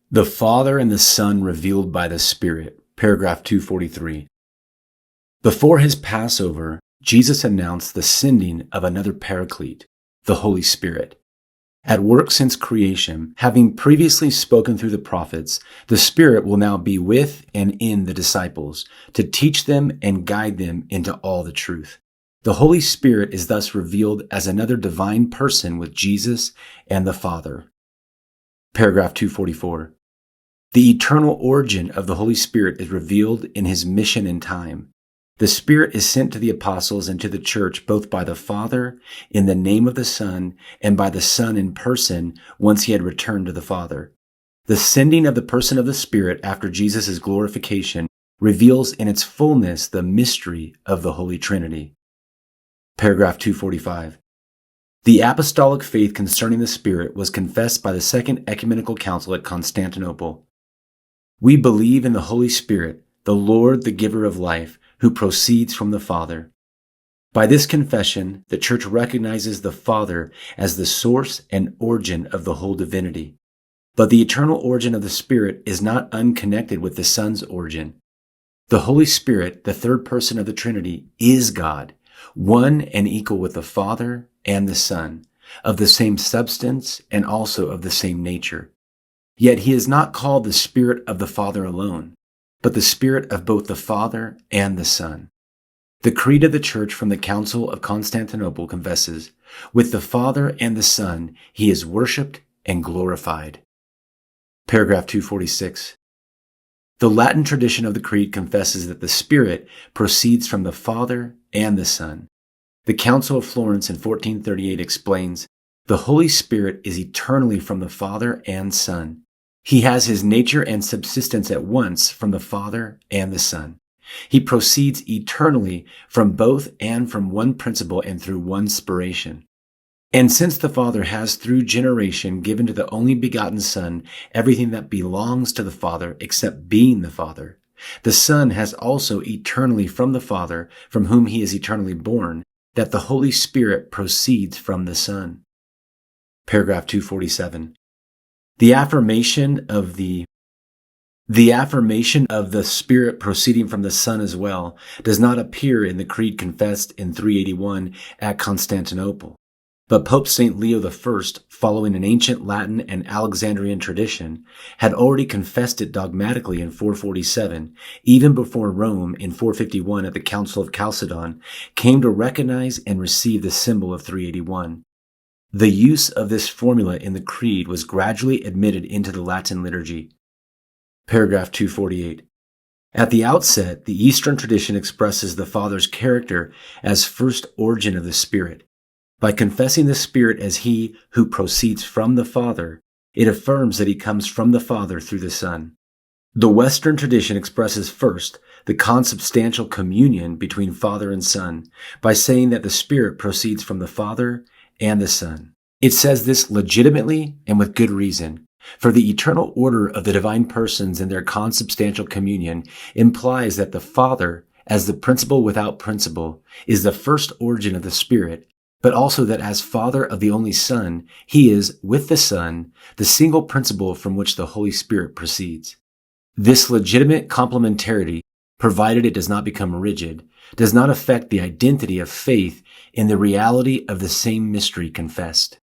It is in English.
The Father and the Son revealed by the Spirit, paragraph 243. Before his Passover, Jesus announced the sending of another Paraclete, the Holy Spirit. At work since creation, having previously spoken through the prophets, the Spirit will now be with and in the disciples to teach them and guide them into all the truth. The Holy Spirit is thus revealed as another divine person with Jesus and the Father. Paragraph 244. The eternal origin of the Holy Spirit is revealed in his mission in time. The Spirit is sent to the apostles and to the church both by the Father in the name of the Son and by the Son in person once he had returned to the Father. The sending of the person of the Spirit after Jesus' glorification reveals in its fullness the mystery of the Holy Trinity. Paragraph 245. The apostolic faith concerning the Spirit was confessed by the Second Ecumenical Council at Constantinople. We believe in the Holy Spirit, the Lord, the giver of life, who proceeds from the Father. By this confession, the Church recognizes the Father as the source and origin of the whole divinity. But the eternal origin of the Spirit is not unconnected with the Son's origin. The Holy Spirit, the third person of the Trinity, is God, one and equal with the Father and the Son, of the same substance and also of the same nature. Yet he is not called the Spirit of the Father alone, but the Spirit of both the Father and the Son. The Creed of the Church from the Council of Constantinople confesses, with the Father and the Son, he is worshipped and glorified. Paragraph 246. The Latin tradition of the Creed confesses that the Spirit proceeds from the Father and the Son. The Council of Florence in 1438 explains, the Holy Spirit is eternally from the Father and Son. He has his nature and subsistence at once from the Father and the Son. He proceeds eternally from both and from one principle and through one spiration. And since the Father has through generation given to the only begotten Son everything that belongs to the Father except being the Father, the Son has also eternally from the Father, from whom he is eternally born, that the Holy Spirit proceeds from the Son. Paragraph 247. The affirmation of the Spirit proceeding from the Son as well does not appear in the creed confessed in 381 at Constantinople. But Pope St. Leo I, following an ancient Latin and Alexandrian tradition, had already confessed it dogmatically in 447, even before Rome in 451 at the Council of Chalcedon came to recognize and receive the symbol of 381. The use of this formula in the Creed was gradually admitted into the Latin liturgy. Paragraph 248. At the outset, the Eastern tradition expresses the Father's character as first origin of the Spirit. By confessing the Spirit as he who proceeds from the Father, it affirms that he comes from the Father through the Son. The Western tradition expresses first the consubstantial communion between Father and Son by saying that the Spirit proceeds from the Father and the Son. It says this legitimately and with good reason, for the eternal order of the divine persons in their consubstantial communion implies that the Father, as the principle without principle, is the first origin of the Spirit, but also that as Father of the only Son, he is, with the Son, the single principle from which the Holy Spirit proceeds. This legitimate complementarity, provided it does not become rigid, does not affect the identity of faith in the reality of the same mystery confessed.